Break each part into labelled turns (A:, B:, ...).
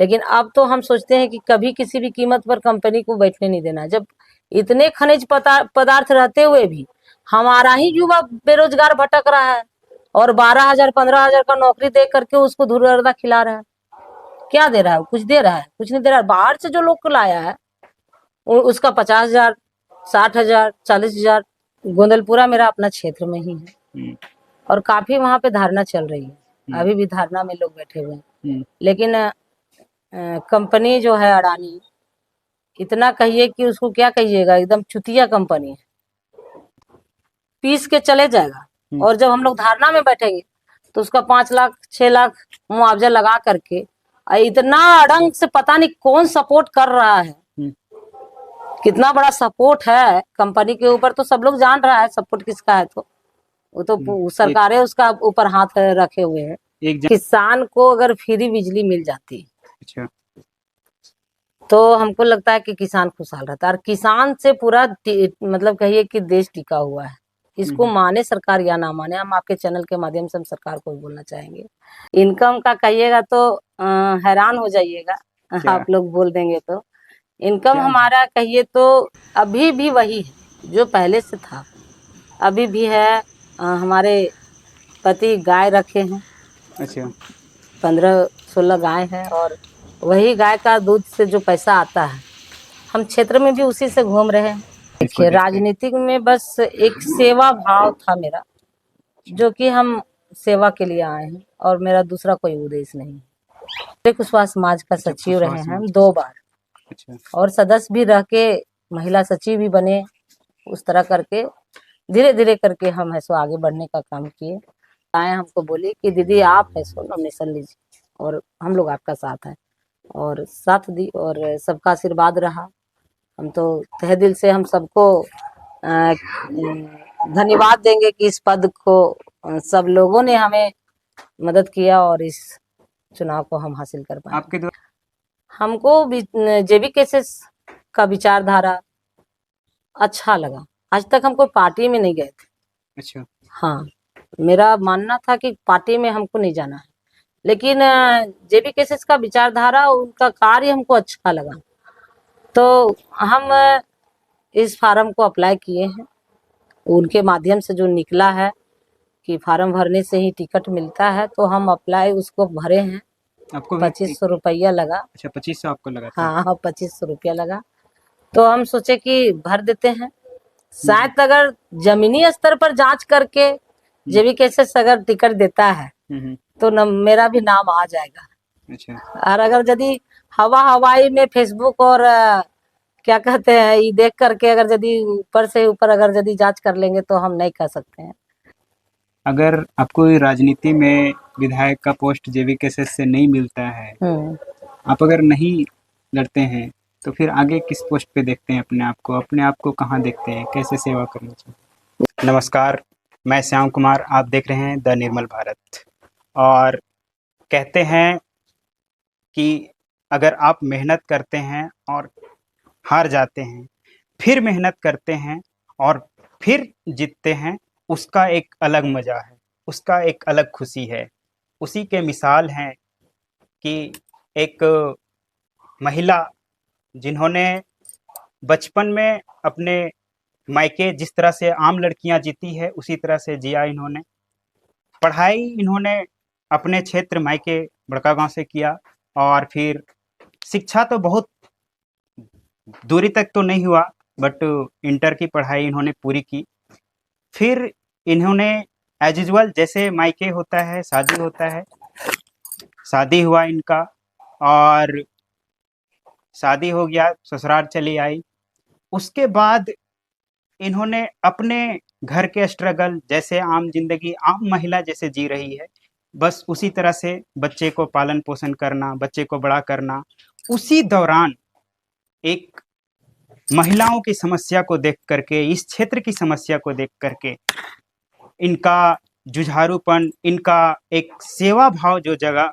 A: लेकिन अब तो हम सोचते हैं कि कभी किसी भी कीमत पर कंपनी को बैठने नहीं देना। जब इतने खनिज पदार्थ रहते हुए भी हमारा ही युवा बेरोजगार भटक रहा है और 12,000 15,000 का नौकरी दे करके उसको धुरंधा खिला रहा है। क्या दे रहा है? कुछ दे रहा है? कुछ नहीं दे रहा है। बाहर से जो लोग को लाया है उसका 50,000 60,000 40,000। गोंदलपुरा मेरा अपना क्षेत्र में ही है और काफी वहां पे धारणा चल रही है। अभी भी धारणा में लोग बैठे हुए हैं। लेकिन कंपनी जो है अडानी, इतना कहिए कि उसको क्या कहिएगा, एकदम चुतिया कंपनी है, पीस के चले जाएगा। और जब हम लोग धारणा में बैठेंगे तो उसका 5 लाख 6 लाख मुआवजा लगा करके इतना अड़ंग से पता नहीं कौन सपोर्ट कर रहा है। कितना बड़ा सपोर्ट है कंपनी के ऊपर तो सब लोग जान रहा है सपोर्ट किसका है। तो वो तो सरकारें उसका ऊपर हाथ रखे हुए हैं। किसान को अगर फ्री बिजली मिल जाती
B: अच्छा
A: तो हमको लगता है कि किसान खुशहाल रहता है। और किसान से पूरा मतलब कहिए कि देश टिका हुआ है। इसको माने सरकार या ना माने, हम आपके चैनल के माध्यम से हम सरकार को भी बोलना चाहेंगे। इनकम का कहिएगा तो हैरान हो जाइएगा। आप लोग बोल देंगे तो इनकम हमारा कहिए तो अभी भी वही है जो पहले से था, अभी भी है। हमारे पति गाय रखे हैं।
B: अच्छा
A: 15-16 गाय हैं और वही गाय का दूध से जो पैसा आता है हम क्षेत्र में भी उसी से घूम रहे हैं। देखिए राजनीतिक में बस एक सेवा भाव था मेरा, जो कि हम सेवा के लिए आए हैं और मेरा दूसरा कोई उद्देश्य नहीं है। कुशवाहा समाज का सचिव रहे हैं हम 2 बार।
B: अच्छा
A: और सदस्य भी रह के महिला सचिव भी बने। उस तरह करके धीरे धीरे करके हम है सो आगे बढ़ने का काम किए। आए हमको बोली कि दीदी आप है सो नॉमिनेशन लीजिए और हम लोग आपका साथ है, और साथ दी और सबका आशीर्वाद रहा। हम तो तहे दिल से हम सबको धन्यवाद देंगे कि इस पद को सब लोगों ने हमें मदद किया और इस चुनाव को हम हासिल कर पाए।
B: आपके द्वारा
A: हमको जेबी केसेस का विचारधारा अच्छा लगा। आज तक हम कोई पार्टी में नहीं गए थे।
B: अच्छा
A: हाँ, मेरा मानना था कि पार्टी में हमको नहीं जाना है, लेकिन जेबी केसेस का विचारधारा उनका कार्य हमको अच्छा लगा तो हम इस फार्म को अप्लाई किए हैं। उनके माध्यम से जो निकला है कि फार्म भरने से ही टिकट मिलता है तो हम अप्लाई उसको भरे हैं।
B: आपको
A: 2500 रुपया लगा।
B: अच्छा 2500 आपको लगा था?
A: हाँ 2500 रुपया लगा। तो हम सोचे कि भर देते हैं, शायद अगर जमीनी स्तर पर जांच करके जेबी केसेस अगर टिकट देता है तो मेरा भी नाम आ जाएगा।
B: अच्छा
A: और अगर यदि हवाई में फेसबुक और क्या कहते हैं ये देख करके अगर यदि ऊपर से ऊपर अगर यदि जांच कर लेंगे तो हम नहीं कर सकते हैं।
B: अगर आपको राजनीति में विधायक का पोस्ट जेबी केसेस से नहीं मिलता है, आप अगर नहीं लड़ते हैं तो फिर आगे किस पोस्ट पे देखते हैं अपने आप को कहाँ देखते हैं, कैसे सेवा करना चाहिए? नमस्कार, मैं श्याम कुमार, आप देख रहे हैं द निर्मल भारत। और कहते हैं कि अगर आप मेहनत करते हैं और हार जाते हैं, फिर मेहनत करते हैं और फिर जीतते हैं, उसका एक अलग मज़ा है, उसका एक अलग खुशी है। उसी के मिसाल हैं कि एक महिला जिन्होंने बचपन में अपने मायके जिस तरह से आम लड़कियां जीती है उसी तरह से जिया इन्होंने। पढ़ाई इन्होंने अपने क्षेत्र मायके बड़का गांव से किया और फिर शिक्षा तो बहुत दूरी तक तो नहीं हुआ, बट इंटर की पढ़ाई इन्होंने पूरी की। फिर इन्होंने एज यूजुअल जैसे मायके होता है शादी होता है, शादी हुआ इनका और शादी हो गया, ससुराल चली आई। उसके बाद इन्होंने अपने घर के स्ट्रगल जैसे आम जिंदगी आम महिला जैसे जी रही है, बस उसी तरह से बच्चे को पालन पोषण करना, बच्चे को बड़ा करना। उसी दौरान एक महिलाओं की समस्या को देख करके, इस क्षेत्र की समस्या को देख करके इनका जुझारूपन, इनका एक सेवा भाव जो जगह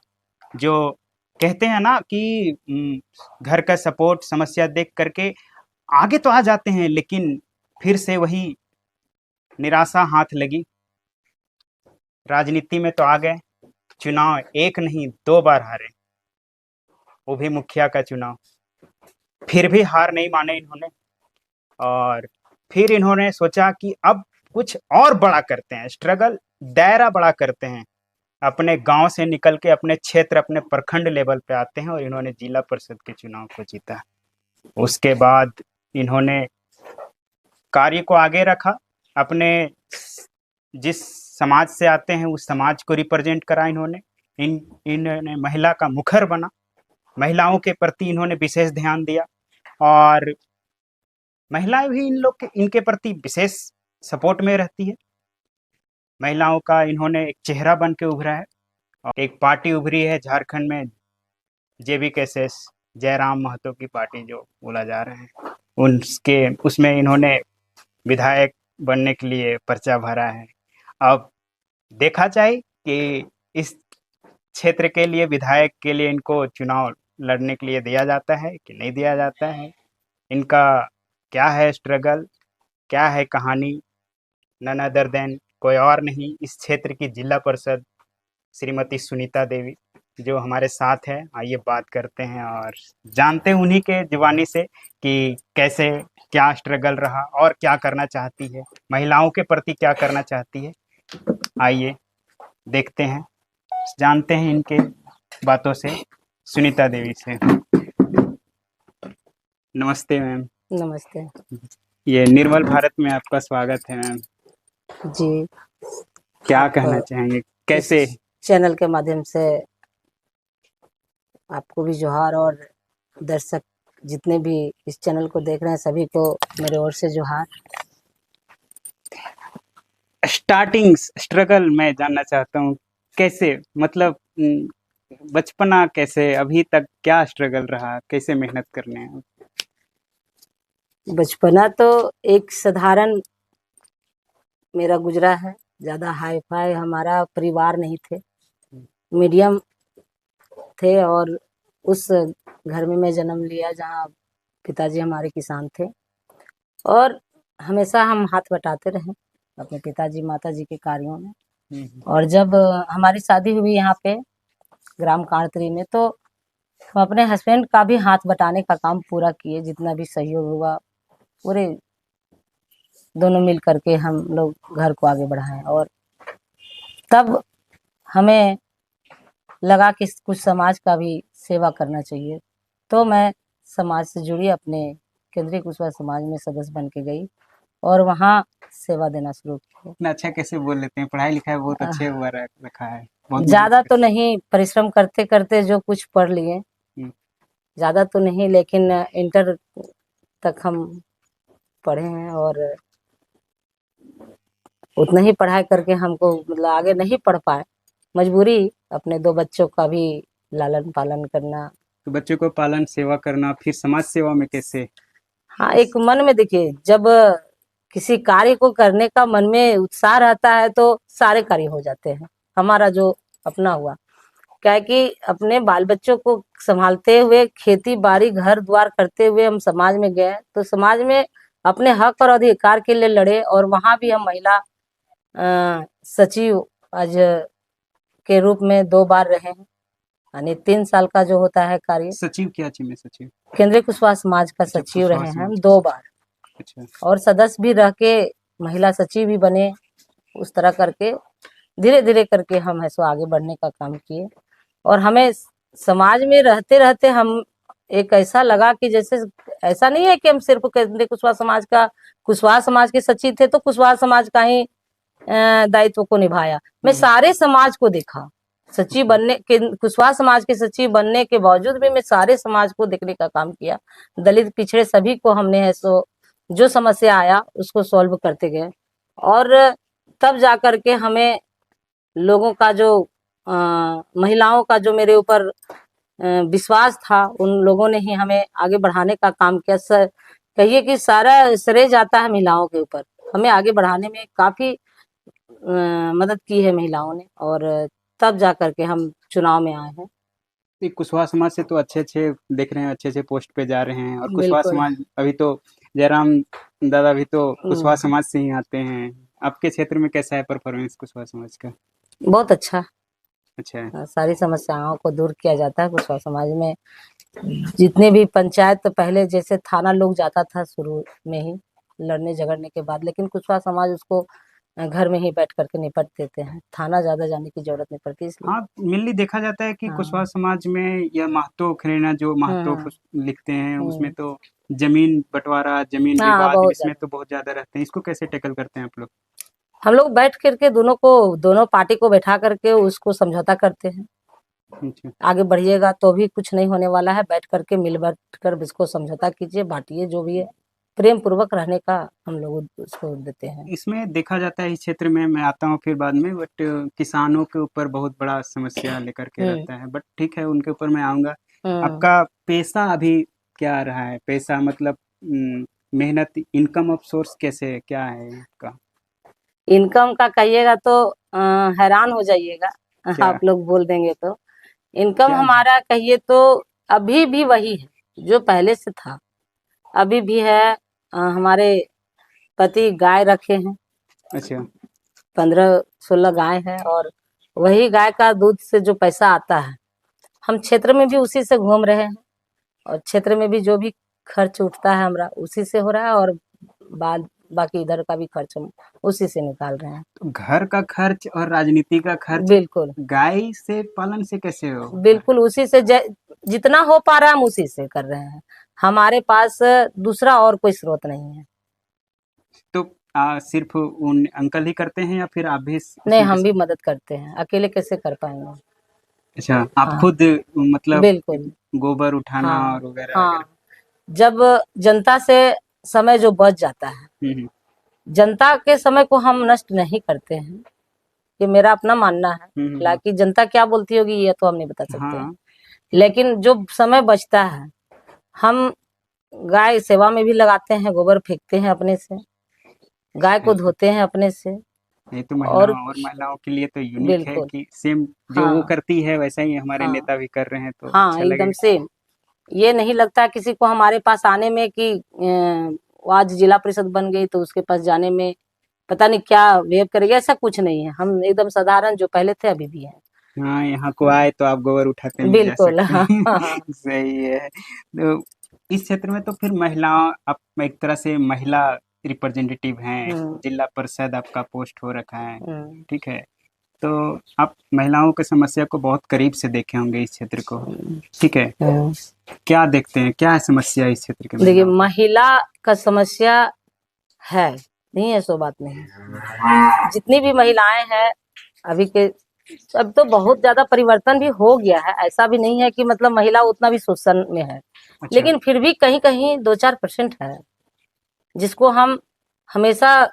B: जो कहते हैं ना कि घर का सपोर्ट समस्या देख करके आगे तो आ जाते हैं, लेकिन फिर से वही निराशा हाथ लगी। राजनीति में तो आ गए, चुनाव 1 नहीं 2 बार हारे। वो भी मुखिया का चुनाव। फिर भी हार नहीं माने इन्होंने, और फिर इन्होंने सोचा कि अब कुछ और बड़ा करते हैं, स्ट्रगल दायरा बड़ा करते हैं। अपने गांव से निकल के अपने क्षेत्र, अपने प्रखंड लेवल पे आते हैं, और इन्होंने जिला परिषद के चुनाव को जीता। उसके बाद इन्होंने कार्य को आगे रखा, अपने जिस समाज से आते हैं उस समाज को रिप्रेजेंट करा इन्होंने। इन्होंने महिला का मुखर बना, महिलाओं के प्रति इन्होंने विशेष ध्यान दिया, और महिलाएं भी इनके प्रति विशेष सपोर्ट में रहती है। महिलाओं का इन्होंने एक चेहरा बन के उभरा है, और एक पार्टी उभरी है झारखंड में, JVKS, जयराम महतो की पार्टी जो बोला जा रहा है, उसमें इन्होंने विधायक बनने के लिए पर्चा भरा है। अब देखा जाए कि इस क्षेत्र के लिए, विधायक के लिए इनको चुनाव लड़ने के लिए दिया जाता है कि नहीं दिया जाता है, इनका क्या है स्ट्रगल, क्या है कहानी, नन अदर देन कोई और नहीं, इस क्षेत्र की जिला परिषद श्रीमती सुनीता देवी जो हमारे साथ है। आइए बात करते हैं और जानते हैं उन्हीं के जुबानी से कि कैसे, क्या स्ट्रगल रहा और क्या करना चाहती है, महिलाओं के प्रति क्या करना चाहती है। आइए देखते हैं, जानते हैं इनके बातों से, सुनीता देवी से। नमस्ते मैम।
A: नमस्ते
B: ये निर्मल भारत में आपका स्वागत है मैम।
A: जी।
B: क्या
A: आप
B: कहना चाहेंगे, कैसे?
A: इस चैनल के माध्यम से आपको भी जोहार, और दर्शक जितने भी इस चैनल को देख रहे हैं सभी को मेरे ओर से जोहार।
B: स्टार्टिंग स्ट्रगल मैं जानना चाहता हूँ, कैसे, मतलब बचपना कैसे, अभी तक क्या स्ट्रगल रहा, कैसे मेहनत करने हैं?
A: बचपना तो एक साधारण मेरा गुजरा है, ज़्यादा हाई फाई हमारा परिवार नहीं थे, मीडियम थे। और उस घर में मैं जन्म लिया जहाँ पिताजी हमारे किसान थे, और हमेशा हम हाथ बटाते रहे अपने पिताजी माताजी के कार्यों में। और जब हमारी शादी हुई यहाँ पे ग्राम कांतरी में, तो हम अपने हस्बैंड का भी हाथ बटाने का काम पूरा किए, जितना भी सहयोग हुआ पूरे दोनों मिल करके हम लोग घर को आगे बढ़ाएं। और तब हमें लगा कि कुछ समाज का भी सेवा करना चाहिए, तो मैं समाज से जुड़ी, अपने केंद्रीय कुशवाहा समाज में सदस्य बन के गई और वहाँ सेवा देना शुरू किया।
B: इतना अच्छा कैसे बोल लेते हैं, पढ़ाई लिखाई बहुत अच्छे हुआ रखा है, बहुत
A: ज़्यादा तो नहीं, परिश्रम करते करते जो कुछ पढ़ लिए, ज़्यादा तो नहीं, लेकिन इंटर तक हम पढ़े हैं। और उतना ही पढ़ाई करके हमको मतलब आगे नहीं पढ़ पाए, मजबूरी, अपने 2 बच्चों का भी लालन पालन करना।
B: तो बच्चों को पालन सेवा करना, फिर समाज सेवा में कैसे?
A: हाँ, एक मन में देखिए, जब किसी कार्य को करने का मन में उत्साह रहता है तो सारे कार्य हो जाते हैं। हमारा जो अपना हुआ क्या है कि अपने बाल बच्चों को संभालते हुए, खेती बाड़ी घर द्वार करते हुए हम समाज में गए, तो समाज में अपने हक और अधिकार के लिए लड़े। और वहां भी हम महिला सचिव आज के रूप में 2 बार रहे हैं, यानी 3 साल का जो होता है कार्य।
B: सचिव क्या चीज में सचिव?
A: केंद्रीय कुशवाहा समाज का सचिव रहे हैं हम 2 बार।
B: अच्छा।
A: और सदस्य भी रह के महिला सचिव भी बने। उस तरह करके धीरे धीरे करके हम है सो आगे बढ़ने का काम किए। और हमें समाज में रहते रहते हम एक ऐसा लगा कि जैसे, ऐसा नहीं है कि हम सिर्फ केंद्रीय कुशवाहा समाज के सचिव थे तो कुशवाहा समाज का ही दायित्व को निभाया। मैं सारे समाज को देखा, सचिव बनने के, कुशवाहा समाज के सचिव बनने के बावजूद भी मैं सारे समाज को देखने का काम किया। दलित पिछड़े सभी को हमने है सो जो समस्या आया उसको सॉल्व करते गए। और तब जाकर के हमें लोगों का जो महिलाओं का जो मेरे ऊपर विश्वास था, उन लोगों ने ही हमें आगे बढ़ाने का काम किया। कहिए कि सारा श्रेय जाता है महिलाओं के ऊपर। हमें आगे बढ़ाने में काफी मदद की है महिलाओं ने, और तब जाकर के हम चुनाव में आए हैं।
B: कुशवाहा समाज से तो अच्छे अच्छे देख रहे हैं, अच्छे अच्छे पोस्ट पे जा रहे हैं। और कुशवाहा
A: बिल्कुल।
B: समाज अभी तो जयराम दादा भी तो कुशवाहा समाज से ही आते हैं। आपके क्षेत्र में कैसा है परफॉर्मेंस कुशवाहा समाज का?
A: बहुत अच्छा।
B: अच्छा है।
A: सारी समस्याओं को दूर किया जाता है कुशवाहा समाज में। जितने भी पंचायत तो पहले जैसे थाना लोग जाता था शुरू में ही लड़ने झगड़ने के बाद, लेकिन कुशवाहा समाज उसको घर में ही बैठ करके निपट देते हैं, थाना ज्यादा जाने की जरूरत नहीं पड़ती इसलिए।
B: हाँ, मेनली देखा जाता है कि कुशवाहा
A: हाँ।
B: समाज में या महतो खरेना जो महतो
A: हम्म।
B: लिखते हैं उसमें
A: हम्म।
B: तो जमीन बंटवारा, जमीन
A: हाँ
B: विवाद
A: बहुत
B: इसमें
A: ज्यादा।
B: तो बहुत ज्यादा रहते हैं। इसको कैसे टैकल करते हैं आप लोग?
A: हम लोग बैठ करके दोनों पार्टी को बैठा करके उसको समझौता करते हैं।
B: अच्छा।
A: आगे बढ़िएगा तो भी कुछ नहीं होने वाला है, बैठ करके मिल बैठ कर इसको समझौता कीजिए, बांटिए जो भी है, प्रेम पूर्वक रहने का हम लोग उसको देते हैं।
B: इसमें देखा जाता है इस क्षेत्र में, मैं आता हूँ फिर बाद में, बट किसानों के ऊपर बहुत बड़ा समस्या लेकर के
A: हम्म।
B: रहता है, बट ठीक है उनके ऊपर मैं आऊँगा।
A: हम्म।
B: आपका पेशा अभी क्या रहा है? पैसा मतलब मेहनत, इनकम ऑफ सोर्स कैसे है, क्या है आपका?
A: इनकम का कहिएगा तो हैरान हो जाइएगा,
B: क्या
A: आप लोग बोल देंगे तो। इनकम
B: क्या है?
A: हमारा कहिए तो अभी भी वही है जो पहले से था, अभी भी है। हमारे पति गाय रखे हैं,
B: अच्छा।
A: 15-16 गाय है, और वही गाय का दूध से जो पैसा आता है, हम क्षेत्र में भी उसी से घूम रहे हैं, और क्षेत्र में भी जो भी खर्च उठता है हमारा उसी से हो रहा है, और बाद बाकी इधर का भी खर्च हम उसी से निकाल रहे हैं।
B: तो घर का खर्च और राजनीति का खर्च
A: बिल्कुल।
B: गाय से पालन से कैसे होगा?
A: बिल्कुल उसी से जितना हो पा रहा है हम उसी से कर रहे हैं, हमारे पास दूसरा और कोई स्रोत नहीं है।
B: तो सिर्फ उन अंकल ही करते हैं या फिर आप भी
A: नहीं,
B: उसमें
A: हम भी
B: किसी?
A: मदद करते हैं, अकेले कैसे कर पाएंगे।
B: अच्छा, आप
A: हाँ।
B: खुद मतलब
A: बिल्कुल।
B: गोबर उठाना
A: हाँ।
B: और वगैरह वगैरह?
A: हाँ। जब जनता से समय जो बच जाता है,
B: हम्म।
A: जनता के समय को हम नष्ट नहीं करते हैं, ये मेरा अपना मानना है।
B: हम्म।
A: हालांकि जनता क्या बोलती होगी ये तो हम नहीं बता सकते हैं,
B: हाँ।
A: लेकिन जो समय बचता है हम गाय सेवा में भी लगाते हैं, गोबर फेंकते हैं अपने से, गाय
B: ये
A: को
B: तो
A: धोते हैं अपने से।
B: ये तो
A: और
B: महिलाओं के लिए तो यूनिक है
A: बिल्कुल।
B: कि सेम जो वो
A: हाँ।
B: करती है वैसा ही हमारे
A: हाँ।
B: नेता भी कर रहे हैं, तो
A: हाँ
B: अच्छा
A: एकदम
B: लगेगा।
A: से। ये नहीं लगता किसी को हमारे पास आने में कि वो आज जिला परिषद बन गई तो उसके पास जाने में पता नहीं क्या वेव करेगी, ऐसा कुछ नहीं है, हम एकदम साधारण जो पहले थे अभी भी है।
B: हाँ, यहाँ को आए तो आप गोबर उठाते मिल जा
A: बिल्कुल।
B: सकते
A: हाँ।
B: हैं।
A: हाँ।
B: सही है। तो इस क्षेत्र में तो फिर महिलाओं, आप एक तरह से महिला रिप्रेजेंटेटिव हैं,
A: हम्म।
B: जिला परिषद आपका पोस्ट हो रखा है,
A: हम्म।
B: ठीक है। तो आप महिलाओं की समस्या को बहुत करीब से देखे होंगे इस क्षेत्र को, ठीक है।
A: हम्म।
B: क्या देखते हैं, क्या है समस्या इस क्षेत्र के
A: देखिए
B: महिलाओं की?
A: महिला का समस्या है, नहीं है सो बात नहीं, जितनी भी महिलाएं हैं अभी के, अब तो बहुत ज्यादा परिवर्तन भी हो गया है, ऐसा भी नहीं है कि मतलब महिला उतना भी शोषण में है,
B: अच्छा।
A: लेकिन फिर भी कहीं कहीं 2-4% है जिसको हम हमेशा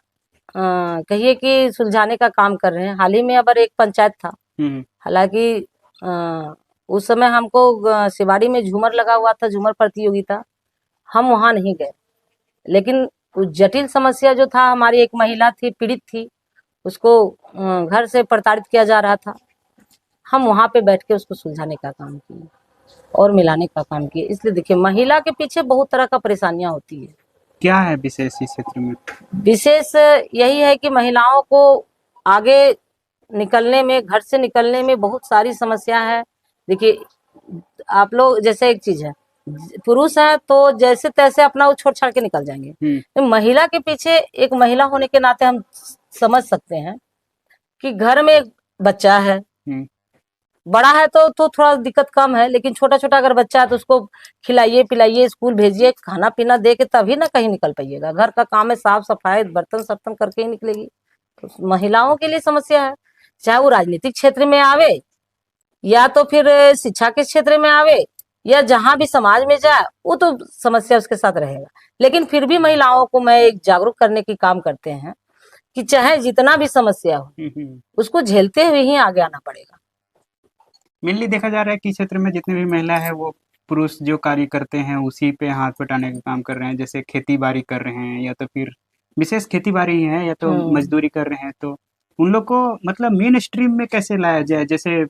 A: कहिए कि सुलझाने का काम कर रहे हैं। हाल ही में अगर एक पंचायत था,
B: हम्म।
A: हालांकि उस समय हमको शिवाड़ी में झूमर लगा हुआ था, झूमर प्रतियोगिता, हम वहां नहीं गए, लेकिन उस जटिल समस्या जो था, हमारी एक महिला थी, पीड़ित थी, उसको घर से प्रताड़ित किया जा रहा था, हम वहां पे बैठ के उसको सुलझाने का काम किए और मिलाने का काम किए। इसलिए देखिए महिला के पीछे बहुत तरह का परेशानियां होती है।
B: क्या है विशेष इस क्षेत्र में?
A: विशेष यही है कि महिलाओं को आगे निकलने में, घर से निकलने में बहुत सारी समस्या है। देखिए आप लोग जैसे एक चीज है, पुरुष है तो जैसे तैसे अपना वो छोड़ छाड़ के निकल जाएंगे, तो महिला के पीछे, एक महिला होने के नाते हम समझ सकते हैं कि घर में एक बच्चा है,
B: हम्म।
A: बड़ा है तो थोड़ा दिक्कत कम है, लेकिन छोटा छोटा अगर बच्चा है तो उसको खिलाइए पिलाइए, स्कूल भेजिए, खाना पीना दे के तभी ना कहीं निकल पाइएगा। घर का काम है साफ सफाई, बर्तन सर्तन करके ही निकलेगी। तो महिलाओं के लिए समस्या है, चाहे वो राजनीतिक क्षेत्र में आवे या तो फिर शिक्षा के क्षेत्र में आवे या जहां भी समाज में जाए, वो तो समस्या उसके साथ रहेगा। लेकिन फिर भी महिलाओं को मैं एक जागरूक करने की काम करते हैं कि चाहे जितना भी समस्या हो उसको झेलते हुए ही आगे आना पड़ेगा।
B: मेनली देखा जा रहा है कि क्षेत्र में जितने भी महिला है वो पुरुष जो कार्य करते हैं उसी पे हाथ बटाने का काम कर रहे हैं, जैसे खेती बाड़ी कर रहे हैं या तो फिर विशेष खेती बाड़ी है या तो
A: हम्म।
B: मजदूरी कर रहे हैं, तो उन लोग को मतलब मेन स्ट्रीम में कैसे लाया जाए? जैसे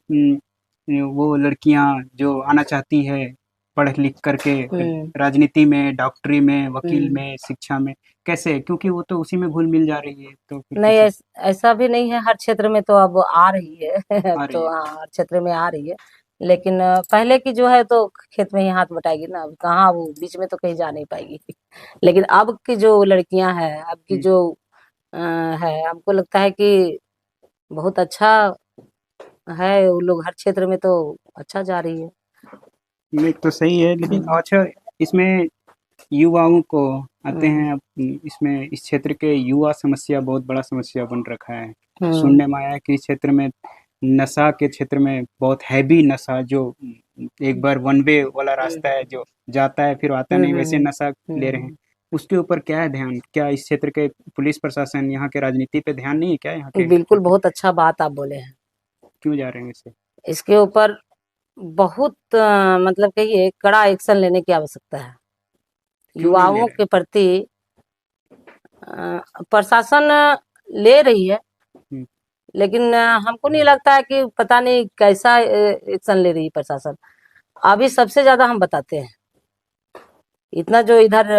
B: वो लड़कियां जो आना चाहती है पढ़ लिख करके
A: हम्म।
B: राजनीति में, डॉक्टरी में, वकील
A: हम्म।
B: में, शिक्षा में, कैसे? क्योंकि वो तो उसी में घुल मिल जा रही है, तो फिर
A: नहीं,
B: कैसे?
A: ऐसा भी नहीं है, हर क्षेत्र में तो अब आ रही है।
B: आ रही
A: तो
B: है।
A: हाँ, हर क्षेत्र में आ रही है, लेकिन पहले की जो है तो खेत में ही हाथ बटाएगी ना, अब कहाँ वो बीच में तो कहीं जा नहीं पाएगी। लेकिन अब की जो लड़कियां हैं, अब की जो अ, है, हमको लगता है कि बहुत अच्छा है, वो लोग हर क्षेत्र में तो अच्छा जा रही है।
B: ये तो सही है, लेकिन अच्छा इसमें युवाओं को आते
A: हम्म
B: हैं अब, इसमें इस क्षेत्र के युवा समस्या बहुत बड़ा समस्या बन रखा है।
A: हम्म
B: सुनने में आया है कि इस क्षेत्र में नशा के क्षेत्र में बहुत हैवी नशा, जो एक बार वन वे वाला रास्ता है, जो जाता है फिर आता नहीं, वैसे नशा ले रहे हैं।
A: हम्म।
B: उसके ऊपर क्या है ध्यान, क्या इस क्षेत्र के पुलिस प्रशासन, यहाँ के राजनीति पे ध्यान नहीं है क्या यहाँ के
A: बिल्कुल,
B: प्रति?
A: बहुत अच्छा बात आप बोले हैं।
B: क्यों जा रहे हैं इसे?
A: इसके ऊपर बहुत मतलब कहिए कड़ा एक्शन लेने की आवश्यकता है।
B: क्यों नहीं ले
A: युवाओं
B: रहे?
A: के प्रति प्रशासन ले रही है,
B: हम्म,
A: लेकिन हमको नहीं लगता है कि पता नहीं कैसा एक्शन ले रही है प्रशासन। अभी सबसे ज्यादा हम बताते हैं, इतना जो इधर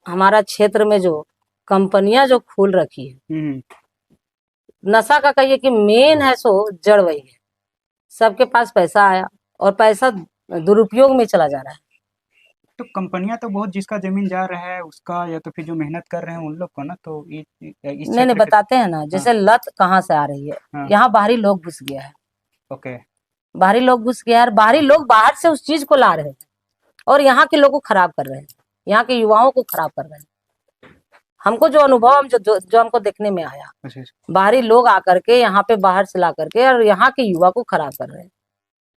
A: हमारा क्षेत्र में जो कंपनियां जो खोल रखी है,
B: हम्म।
A: नशा का कहिए कि मेन है सो जड़ वही है। सबके पास पैसा आया और पैसा दुरुपयोग में चला जा रहा है।
B: तो कंपनियां तो बहुत, जिसका जमीन जा रहा है उसका, या तो फिर जो मेहनत कर रहे हैं उन लोग को ना, तो इस
A: नहीं नहीं,
B: क्षेत्र के।
A: बताते हैं ना,
B: हाँ
A: जैसे लत कहाँ से आ रही है।
B: हाँ।
A: यहाँ बाहरी लोग घुस गया है,
B: ओके।
A: बाहरी लोग घुस गया है, बाहरी लोग बाहर से उस चीज को ला रहे हैं और यहाँ के लोगों को खराब कर रहे हैं, यहाँ के युवाओं को खराब कर रहे हैं। हमको जो अनुभव जो हमको देखने में आया,
B: अच्छा अच्छा।
A: बाहरी लोग आकर के यहाँ पे बाहर से ला करके और यहाँ के युवा को खराब कर रहे हैं,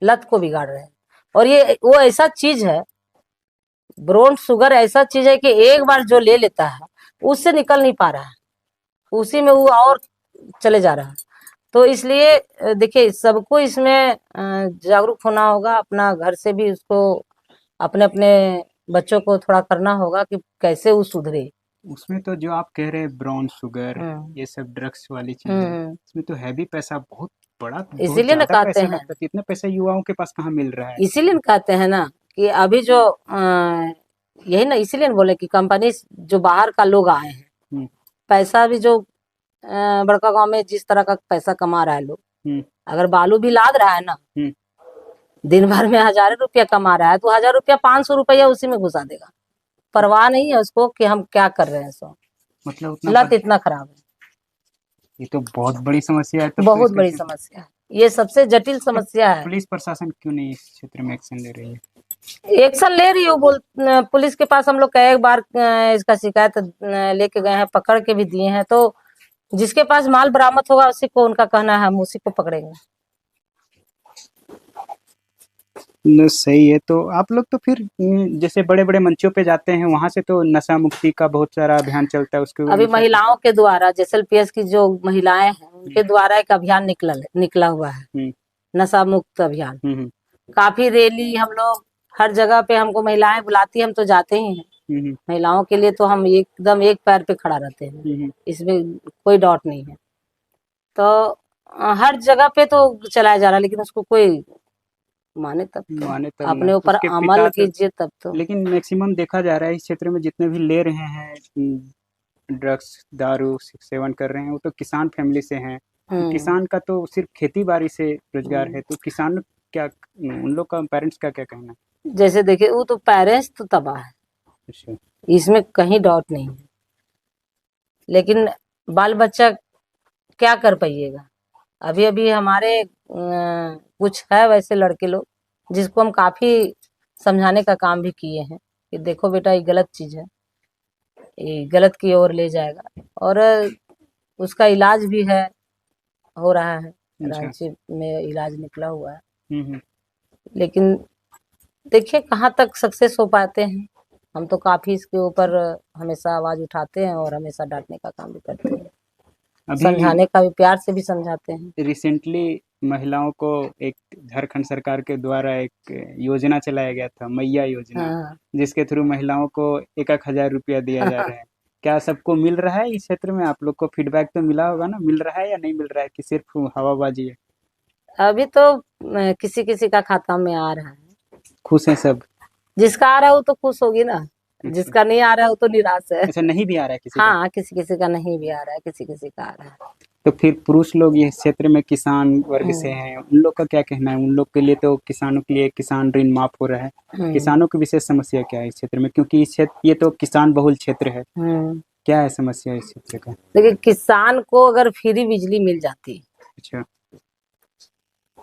A: लत को बिगाड़ रहे हैं। और ये वो ऐसा चीज है, ब्राउन शुगर ऐसा चीज है कि एक बार जो ले लेता है उससे निकल नहीं पा रहा है, उसी में वो और चले जा रहा है। तो इसलिए देखिए, सबको इसमें जागरूक होना होगा, अपना घर से भी उसको, अपने अपने बच्चों को थोड़ा करना होगा कि कैसे वो सुधरे।
B: उसमें तो जो आप कह रहे हैं ब्राउन शुगर,
A: हम्म
B: ये सब ड्रग्स वाली चीजें,
A: हम्म।
B: इसमें तो हैवी पैसा बहुत बड़ा, बहुत
A: इसीलिए ना
B: ज्यादा
A: कहते
B: पैसा
A: हैं,
B: लगता है। तो इतना पैसा युवाओं के पास कहाँ मिल रहा है?
A: इसीलिए ना कहते हैं ना कि अभी जो यही ना, इसीलिए ना बोले कि कंपनी जो बाहर का लोग आए हैं,
B: हम्म
A: पैसा भी जो बड़का गांव में जिस तरह का पैसा कमा रहा है लोग,
B: हम्म
A: अगर बालू भी लाद रहा है ना,
B: हम्म।
A: दिन भर में 1,000 रुपया कमा रहा है, तो 1,000 रुपया 500 रुपया उसी में घुसा देगा। परवाह नहीं है उसको कि हम क्या कर रहे हैं। सो
B: मतलब उतना
A: लत इतना खराब है,
B: ये तो बहुत बड़ी समस्या है। तब तो
A: बहुत
B: इसका
A: बड़ी समस्या है, ये सबसे जटिल
B: तो
A: समस्या है।
B: पुलिस प्रशासन क्यों नहीं इस क्षेत्र में एक्शन ले रही है?
A: एक्शन ले रही हो, पुलिस के पास हम लोग कई बार इसका शिकायत लेके गए हैं, पकड़ के भी दिए हैं। तो जिसके पास माल बरामद होगा उसी को, उनका कहना है हम उसी को पकड़ेंगे।
B: न, सही है। तो आप लोग तो फिर जैसे बड़े बड़े मंचों पे जाते हैं, वहां से तो नशा मुक्ति का बहुत सारा अभियान चलता है, उसके
A: अभी
B: अनुसार
A: महिलाओं के द्वारा, जैसलपीएस की जो महिलाएं हैं
B: हम्म
A: उनके द्वारा एक अभियान निकला हुआ है,
B: हम्म
A: नशा मुक्त अभियान।
B: हम्म
A: काफी रैली हम लोग, हर जगह पे हमको महिलाएं बुलाती हैं, हम तो जाते ही हैं।
B: हम्म
A: महिलाओं के लिए तो हम एकदम एक पैर पे खड़ा रहते हैं,
B: हम्म
A: इसमें कोई डाउट नहीं है। तो हर जगह पे तो चलाया जा रहा है, लेकिन उसको कोई माने तब तो,
B: माने तब ना,
A: अपने ऊपर
B: उसके पिता
A: अमल
B: तो।
A: कीजिए तब तो।
B: लेकिन मैक्सिमम देखा जा रहा है इस क्षेत्र में जितने भी ले रहे हैं ड्रग्स, दारू सेवन कर रहे हैं, वो तो किसान फैमिली से हैं। तो
A: हम्म
B: किसान का तो सिर्फ खेती बाड़ी से रोजगार है,
A: हम्म।
B: तो किसान क्या, उन लोग का पेरेंट्स का क्या कहना है?
A: जैसे देखिए, वो तो पेरेंट्स तो तबाह है,
B: अच्छा।
A: इसमें कहीं डाउट नहीं है। लेकिन बाल बच्चा क्या कर पाइएगा। अभी अभी हमारे कुछ है वैसे लड़के लोग, जिसको हम काफी समझाने का काम भी किए हैं कि देखो बेटा, ये गलत चीज है, ये गलत की ओर ले जाएगा। और उसका इलाज भी है, हो रहा है,
B: अच्छा।
A: रांची में इलाज निकला हुआ है।
B: हम्म।
A: लेकिन देखिए कहाँ तक सक्सेस हो पाते हैं। हम तो काफी इसके ऊपर हमेशा आवाज उठाते हैं और हमेशा डांटने का काम भी करते हैं,
B: अभी
A: समझाने का भी, प्यार से भी समझाते हैं।
B: रिसेंटली महिलाओं को एक झारखंड सरकार के द्वारा एक योजना चलाया गया था, मैया योजना,
A: हाँ
B: जिसके थ्रू महिलाओं को 1,000 रुपया दिया जा रहा है। क्या सबको मिल रहा है इस क्षेत्र में? आप लोग को फीडबैक तो मिला होगा ना, मिल रहा है या नहीं मिल रहा है, कि सिर्फ हवाबाजी है?
A: अभी तो किसी किसी का खाता में आ रहा है,
B: खुश हैं सब?
A: जिसका आ रहा है वो तो खुश होगी ना,
B: अच्छा।
A: जिसका नहीं आ रहा है वो तो निराश है।
B: अच्छा, नहीं भी आ रहा है किसी का?
A: हाँ, किसी किसी का नहीं भी आ रहा है, किसी किसी का आ रहा है।
B: तो फिर पुरुष लोग ये क्षेत्र में किसान वर्ग से
A: हम्म
B: हैं, उन लोग का क्या कहना है? उन लोग के लिए तो किसानों के लिए किसान ऋण माफ हो रहा है। किसानों की विशेष समस्या क्या है इस क्षेत्र में, क्योंकि इस क्षेत्र ये तो किसान बहुल क्षेत्र है,
A: हम्म।
B: क्या है समस्या इस क्षेत्र का?
A: देखिए, किसान को अगर फ्री बिजली मिल जाती
B: अच्छा।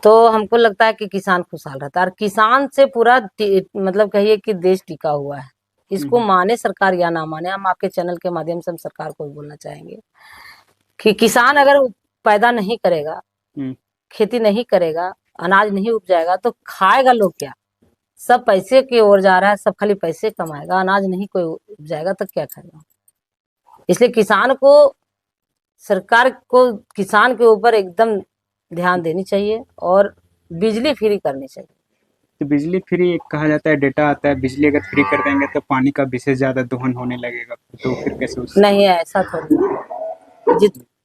A: तो हमको लगता है कि किसान खुशहाल रहता है। और किसान से पूरा मतलब कहिए कि देश टिका हुआ है। इसको
B: हम्म
A: माने सरकार या ना माने, हम आपके चैनल के माध्यम से हम सरकार को भी बोलना चाहेंगे कि किसान अगर पैदा नहीं करेगा,
B: हम्म।
A: खेती नहीं करेगा, अनाज नहीं उपजाएगा तो खाएगा लोग क्या? सब पैसे की ओर जा रहा है, सब खाली पैसे कमाएगा, अनाज नहीं कोई उपजाएगा तो क्या खाएगा? इसलिए किसान को, सरकार को किसान के ऊपर एकदम ध्यान देनी चाहिए और बिजली फ्री करनी चाहिए।
B: तो बिजली फ्री एक कहा जाता है, डेटा आता है, बिजली अगर फ्री कर देंगे तो पानी का विशेष ज्यादा दोहन होने लगेगा, तो फिर कैसे उस?
A: नहीं, ऐसा थोड़ी है।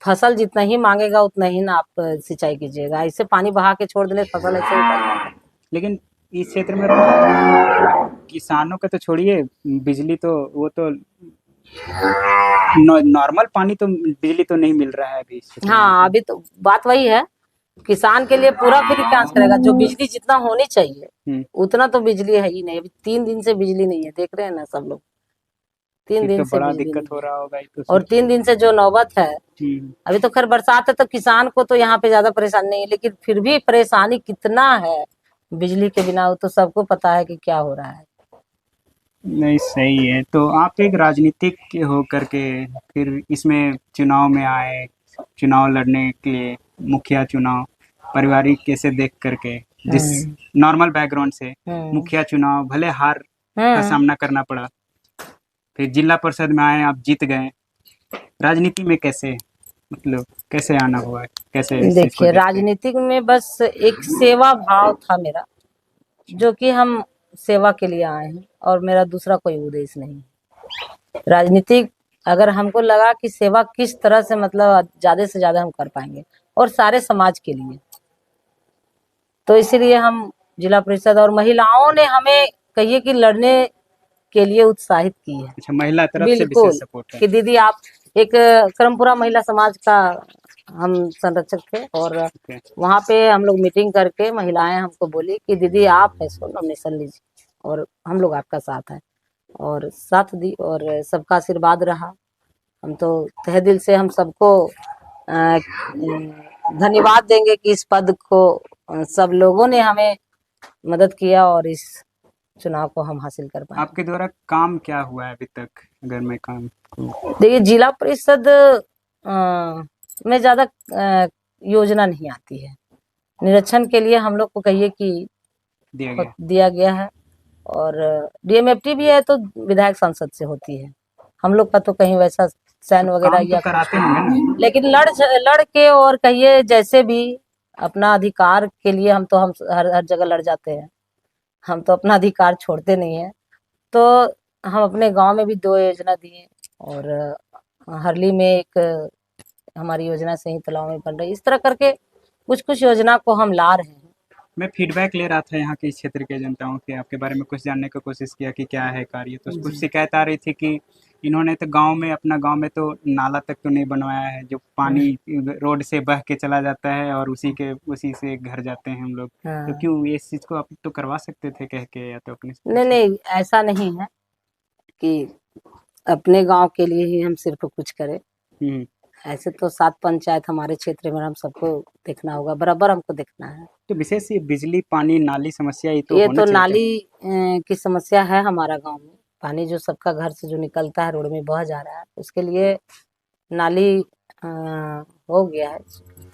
A: फसल जितना ही मांगेगा उतना ही ना आप सिंचाई कीजिएगा। ऐसे पानी बहा के छोड़ देने फसल ऐसे ही उगाएगा।
B: लेकिन इस क्षेत्र में किसानों का तो छोड़िए, बिजली तो वो तो नॉर्मल पानी तो बिजली तो नहीं मिल रहा है अभी इस क्षेत्र में
A: हाँ,
B: तो।
A: अभी तो बात वही है, किसान के लिए पूरा फ्री क्या करेगा? जो बिजली जितना होनी चाहिए
B: हम्म।
A: उतना तो बिजली है ही नहीं। अभी 3 दिन से बिजली नहीं है, देख रहे हैं ना सब लोग। तीन
B: फिर
A: दिन
B: तो
A: से
B: बड़ा
A: बिजली
B: दिक्कत
A: नहीं
B: हो
A: है।
B: रहा होगा ये तो
A: और
B: फिर।
A: 3 दिन से जो नौबत है,
B: हम्म।
A: अभी तो खैर बरसात है तो किसान को तो यहाँ पे ज्यादा परेशानी नहीं है, लेकिन फिर भी परेशानी कितना है बिजली के बिना, वो तो सबको पता है कि क्या हो रहा है।
B: नहीं सही है। तो आप एक राजनीतिक हो करके फिर इसमें चुनाव में आए, चुनाव लड़ने के लिए, मुखिया चुनाव पारिवारिक कैसे देख करके, जिस
A: हम्म
B: नॉर्मल बैकग्राउंड से
A: हम्म
B: मुखिया चुनाव भले हार का
A: हम्म।
B: सामना करना पड़ा, फिर जिला परिषद में आए, आप जीत गए, राजनीति में कैसे, मतलब कैसे आना हुआ है, कैसे इस चीज को
A: देखिए,
B: देखते हैं?
A: राजनीतिक में बस एक सेवा भाव था मेरा, जो कि हम सेवा के लिए आए हैं और मेरा दूसरा कोई उद्देश्य नहीं है। राजनीतिक अगर हमको लगा कि सेवा किस तरह से मतलब ज्यादा से ज्यादा हम कर पाएंगे और सारे समाज के लिए, तो इसीलिए हम जिला परिषद, और महिलाओं ने हमें कहिए कि लड़ने के लिए उत्साहित की है।
B: अच्छा, महिला तरफ से विशेष
A: बिल्कुल,
B: सपोर्ट है।
A: कि दीदी आप एक क्रमपुरा महिला समाज का हम संरक्षक थे, और
B: ओके।
A: वहाँ पे हम लोग मीटिंग करके महिलाएं हमको बोली कि दीदी आप इसको नॉमिनेशन लीजिए और हम लोग आपका साथ है, और साथ दी और सबका आशीर्वाद रहा। हम तो तहे दिल से हम सबको धन्यवाद देंगे कि इस पद को सब लोगों ने हमें मदद किया और इस चुनाव को हम हासिल कर पाए।
B: आपके द्वारा काम क्या हुआ है अभी तक, अगर मैं काम को?
A: देखिए, जिला परिषद में ज्यादा योजना नहीं आती है। निरीक्षण के लिए हम लोग को कहिए कि
B: दिया गया?
A: दिया गया है, और डीएमएफटी भी है तो विधायक सांसद से होती है। हम लोग का तो कहीं वैसा सैन
B: तो
A: वगैरह
B: काम तो
A: या
B: कराते होंगे ना?
A: लेकिन लड़ के और कहिए जैसे भी अपना अधिकार के लिए हम तो हम हर जगह लड़ जाते हैं। हम तो अपना अधिकार छोड़ते नहीं है। तो हम अपने गांव में भी 2 योजना दिए, और हरली में एक हमारी योजना सही तालाब में बन रही। इस तरह करके कुछ कुछ योजना को हम ला रहे हैं।
B: मैं फीडबैक ले रहा था यहाँ के इस क्षेत्र के जनताओं के, आपके बारे में कुछ जानने की कोशिश किया कि क्या है कार्य, तो कुछ
A: जी।
B: शिकायत आ रही थी कि इन्होंने तो गांव में, अपना गांव में तो नाला तक तो नहीं बनवाया है, जो पानी रोड से बह के चला जाता है और उसी से घर जाते हैं हम लोग। तो
A: हाँ।
B: क्यों ये इस चीज़ को आप तो करवा सकते थे कह के, या तो अपने
A: नहीं नहीं, ऐसा नहीं है कि अपने गांव के लिए ही हम सिर्फ कुछ करें।
B: हम्म।
A: ऐसे तो 7 पंचायत हमारे क्षेत्र में, हम सबको देखना होगा, बराबर हमको देखना है।
B: तो विशेष ये बिजली पानी नाली समस्या ये तो
A: ये
B: होना
A: तो
B: चाहिए था।
A: नाली की समस्या है हमारा गांव में। पानी जो सबका घर से जो निकलता है रोड में बह जा रहा है, उसके लिए नाली हो गया है,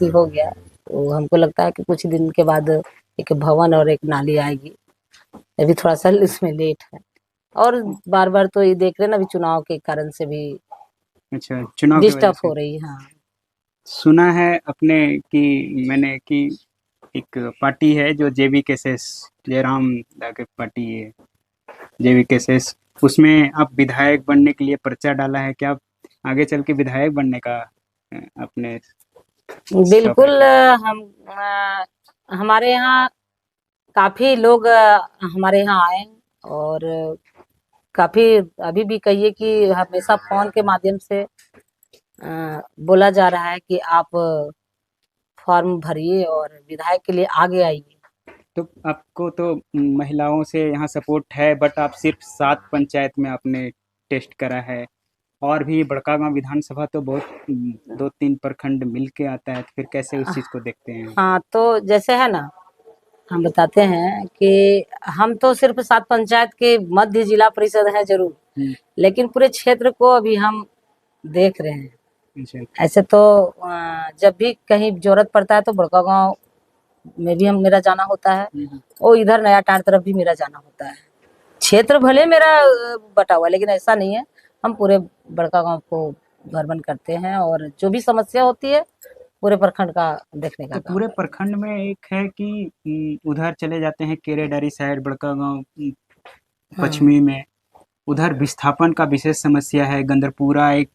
A: हो गया है। तो हमको लगता है कि कुछ दिन के बाद एक भवन और एक नाली आएगी। अभी थोड़ा सा इसमें लेट है, और बार बार तो ये देख रहे ना, अभी चुनाव के कारण से भी
B: अच्छा, चुनाव की वजह
A: डिस्टर्ब
B: से
A: हो रही है। हाँ।
B: सुना है अपने कि मैंने कि एक पार्टी है जो जेवी केसेस, जयराम दा के पार्टी है जेवी केसेस, उसमें आप विधायक बनने के लिए पर्चा डाला है, क्या आप आगे चल के विधायक बनने का अपने शौक
A: बिल्कुल।
B: रखे?
A: हमारे यहाँ काफी लोग हमारे यहाँ आए, और काफी अभी भी कहिए कि हमेशा फोन के माध्यम से बोला जा रहा है कि आप फॉर्म भरिए और विधायक के लिए आगे आइए।
B: तो आपको तो महिलाओं से यहाँ सपोर्ट है, बट आप सिर्फ 7 पंचायत में आपने टेस्ट करा है, और भी बड़कागांव विधानसभा तो बहुत 2-3 प्रखंड मिल के आता है, तो फिर कैसे उस चीज़ को देखते हैं?
A: हाँ, तो जैसे है ना, हम बताते हैं कि हम तो सिर्फ 7 पंचायत के मध्य जिला परिषद है जरूर, लेकिन पूरे क्षेत्र को अभी हम देख रहे हैं।
B: अच्छा।
A: ऐसे तो जब भी कहीं जरूरत पड़ता है तो बड़कागांव में भी हम मेरा जाना होता है, और इधर नया टांड तरफ भी मेरा जाना होता है। क्षेत्र भले मेरा बटा हुआ, लेकिन ऐसा नहीं है, हम पूरे बड़कागांव को भ्रमण करते हैं और जो भी समस्या होती है पूरे प्रखंड का देखने का
B: तो
A: काम
B: पूरे
A: करते हैं।
B: प्रखंड में एक है कि उधर चले जाते हैं केरेडारी साइड, बड़कागांव पश्चिमी में, उधर विस्थापन का विशेष समस्या है। गंदरपुरा एक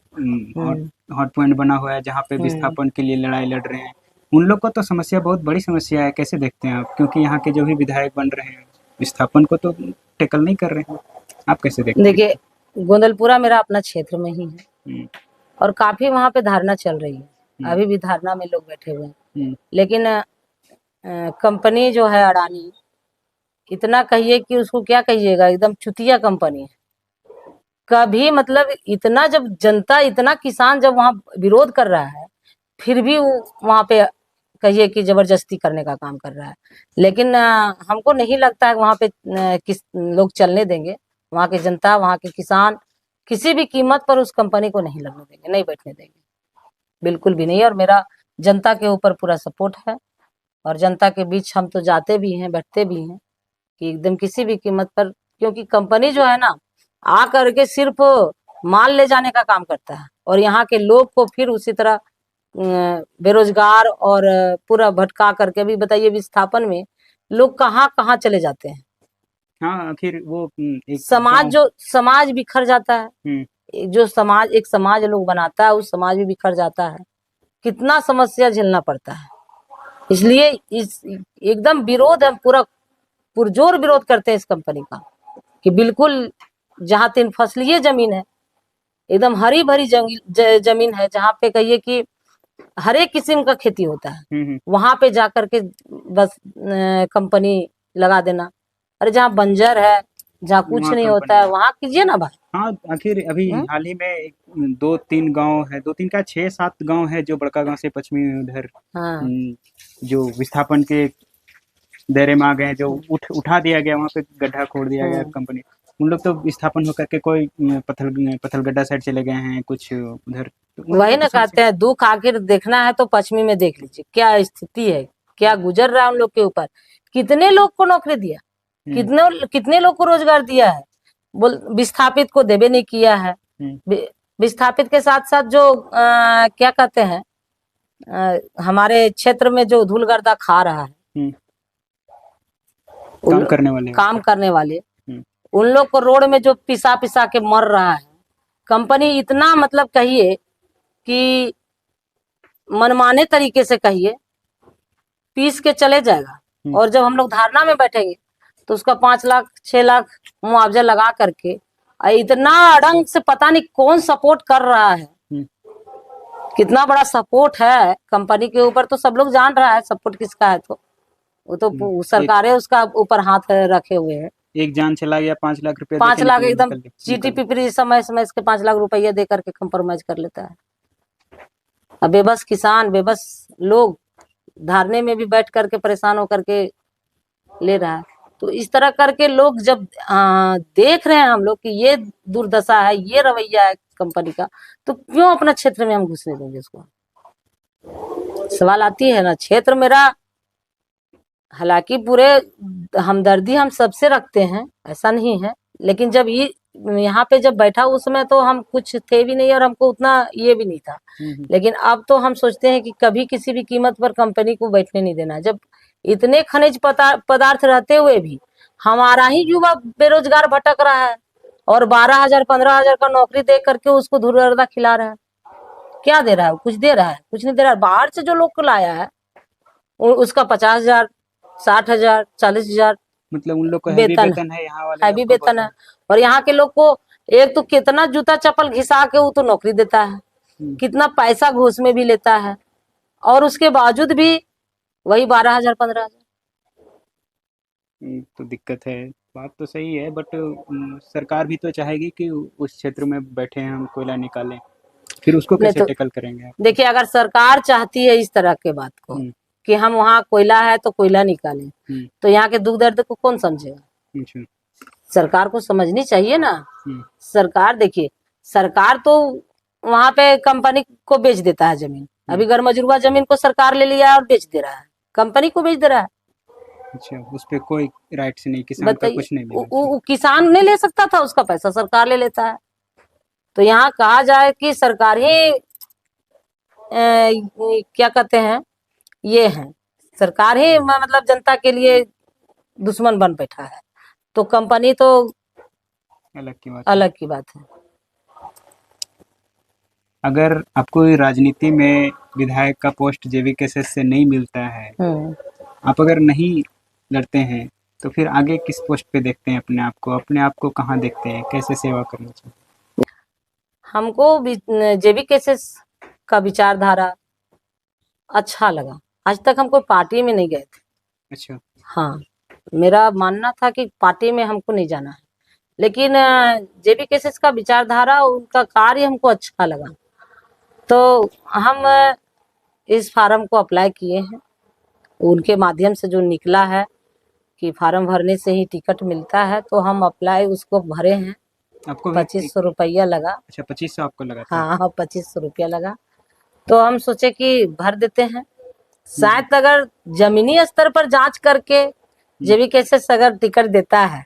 B: हॉट पॉइंट बना हुआ है जहाँ पे विस्थापन के लिए लड़ाई लड़ रहे हैं। उन लोग को तो समस्या बहुत बड़ी समस्या है, कैसे देखते हैं आप? क्योंकि यहाँ के जो भी विधायक बन रहे हैं विस्थापन को तो टेकल नहीं कर रहे हैं, आप कैसे देखते हैं?
A: देखिए, गोंदलपुरा मेरा अपना क्षेत्र में ही है और काफी वहाँ पे धारणा चल रही है, अभी भी धारणा में लोग बैठे हुए हैं। लेकिन कंपनी जो है अडानी, इतना कहिए कि उसको क्या कहिएगा, एकदम चुतिया कंपनी है। कभी मतलब इतना, जब जनता, इतना किसान जब वहाँ विरोध कर रहा है, फिर भी वो वहाँ पे कहिए कि जबरदस्ती करने का काम कर रहा है। लेकिन हमको नहीं लगता है वहाँ पे किस लोग चलने देंगे। वहाँ की जनता, वहाँ के किसान किसी भी कीमत पर उस कंपनी को नहीं लगने देंगे, नहीं बैठने देंगे, बिल्कुल भी नहीं। और मेरा जनता के ऊपर पूरा सपोर्ट है, और जनता के बीच हम तो जाते भी हैं, बैठते भी हैं कि एकदम किसी भी कीमत पर, क्योंकि कंपनी जो है ना, आ करके सिर्फ माल ले जाने का काम करता है, और यहाँ के लोग को फिर उसी तरह बेरोजगार और पूरा भटका करके। भी बताइए, विस्थापन में लोग कहाँ कहाँ चले जाते हैं।
B: हाँ, आखिर वो एक
A: समाज बिखर जाता है। जो समाज, एक समाज लोग बनाता है, उस समाज भी बिखर जाता है। कितना समस्या झेलना पड़ता है। इसलिए इस एकदम विरोध है, पूरा पुरजोर विरोध करते हैं इस कंपनी का, कि बिल्कुल जहाँ 3 फसलीय जमीन है, एकदम हरी भरी जमीन है, जहाँ पे कहिए कि हर एक किस्म का खेती होता है, वहां पे जाकर के बस कंपनी लगा देना। अरे जहाँ बंजर है, जहाँ कुछ नहीं होता है, वहां कीजिए ना भाई।
B: हाँ, आखिर अभी हाल ही में 2-3 गांव है, 2-3 क्या 6-7 गांव है जो बड़कागांव से पश्चिमी में उधर जो विस्थापन के दायरे में आ गए, जो उठा दिया गया, वहाँ पे गड्ढा खोद दिया गया कंपनी। उन लोग तो विस्थापन होकर के कोई पत्थलगड्ढा साइड चले गए हैं, कुछ उधर।
A: वही ना कहते हैं, दुख आखिर देखना है तो पश्चिमी में देख लीजिए क्या स्थिति है, क्या गुजर रहा है उन लोग के ऊपर। कितने लोग को नौकरी दिया, कितने लोग को रोजगार दिया है, बोल विस्थापित को देवे नहीं किया है। विस्थापित के साथ साथ जो क्या कहते हैं, हमारे क्षेत्र में जो धूल गर्दा खा रहा है, काम करने वाले उन लोग को रोड में जो पिसा पिसा के मर रहा है। कंपनी इतना, मतलब कहिए कि मनमाने तरीके से कहिए पीस के चले जाएगा, और जब हम लोग धारणा में बैठेंगे तो उसका 5 लाख 6 लाख मुआवजा लगा करके, इतना अड़ंग से पता नहीं कौन सपोर्ट कर रहा है। कितना बड़ा सपोर्ट है कंपनी के ऊपर, तो सब लोग जान रहा है सपोर्ट किसका है। तो वो तो सरकारें उसका ऊपर हाथ रखे हुए है।
B: एक जान चला गया, 5 लाख रुपया,
A: 5 लाख एकदम चीटी पिपरी समय समय इसके 5 लाख रुपया दे करके कंप्रोमाइज कर लेता है। अब बेबस किसान, बेबस लोग धारने में भी बैठ करके परेशान होकर के ले रहा है। तो इस तरह करके लोग जब देख रहे हैं हम लोग कि ये दुर्दशा है, ये रवैया है कंपनी का, तो क्यों अपना क्षेत्र में हम घुसने देंगे उसको। सवाल आती है ना। क्षेत्र मेरा, हालांकि पूरे हमदर्दी हम सबसे रखते हैं, ऐसा नहीं है, लेकिन जब ये यहाँ पे जब बैठा उस समय तो हम कुछ थे भी नहीं और हमको उतना ये भी नहीं था। लेकिन अब तो हम सोचते हैं कि कभी किसी भी कीमत पर कंपनी को बैठने नहीं देना। जब इतने खनिज पदार्थ रहते हुए भी हमारा ही युवा बेरोजगार भटक रहा है, और 12,000 15,000 का नौकरी दे करके उसको धुरर्दा खिला रहा है। क्या दे रहा है? कुछ दे रहा है? कुछ नहीं दे रहा है। बाहर से जो लोग को लाया है उसका 50,000 60,000 40,000
B: मतलब उन लोग को हैवी वेतन है, यहाँ वाले
A: हैवी वेतन है। और यहाँ के लोग को एक तो कितना जूता चप्पल घिसा के वो तो नौकरी देता है, कितना पैसा घूस में भी लेता है, और उसके बावजूद भी वही 12,000 15,000।
B: तो दिक्कत है। बात तो सही है, बट सरकार भी तो चाहेगी कि उस क्षेत्र में बैठे हैं हम कोयला निकालें, फिर उसको
A: नहीं
B: कैसे
A: तो
B: टैकल करेंगे आप?
A: देखिए, अगर सरकार चाहती है इस तरह के बात को
B: हम्म,
A: कि हम वहाँ कोयला है तो कोयला निकालें,
B: हम्म,
A: तो यहाँ के दुख दर्द को कौन समझेगा?
B: अच्छा,
A: सरकार को समझनी चाहिए ना।
B: हम्म,
A: सरकार देखिए, सरकार तो वहां पे कंपनी को बेच देता है जमीन। अभी गरमजरुआ जमीन को सरकार ले लिया और बेच दे रहा है, कंपनी को बेच दे रहा है।
B: अच्छा, उस पे कोई राइट्स नहीं, किसान का
A: बताइए,
B: कुछ नहीं लेना चाहिए।
A: किसान नहीं ले सकता था, उसका पैसा सरकार ले लेता है। तो यहाँ कहा जाए कि सरकार ही क्या कहते हैं, ये है, सरकार ही मतलब जनता के लिए दुश्मन बन बैठा है, तो कंपनी तो
B: अलग की बात है।
A: अलग की बात है।
B: अगर आपको राजनीति में विधायक का पोस्ट जेवीकेएसएस से नहीं मिलता है, आप अगर नहीं लड़ते हैं, तो फिर आगे किस पोस्ट पे देखते हैं अपने आप को कहाँ देखते हैं, कैसे सेवा करना चाहिए?
A: हमको जेवीकेएसएस का विचारधारा अच्छा लगा। आज तक हम कोई पार्टी में नहीं गए थे।
B: अच्छा,
A: हाँ, मेरा मानना था कि पार्टी में हमको नहीं जाना है, लेकिन जेवीकेएसएस का विचारधारा, उनका कार्य हमको अच्छा लगा, तो हम इस फार्म को अप्लाई किए हैं। उनके माध्यम से जो निकला है कि फार्म भरने से ही टिकट मिलता है, तो हम अप्लाई उसको भरे हैं।
B: आपको भी
A: 2500 रुपया लगा।
B: अच्छा, 2500 आपको लगा था?
A: हाँ, 2500 रुपया लगा। तो हम सोचे कि भर देते हैं, शायद अगर जमीनी स्तर पर जांच करके जेवीकेएसएस अगर टिकट देता है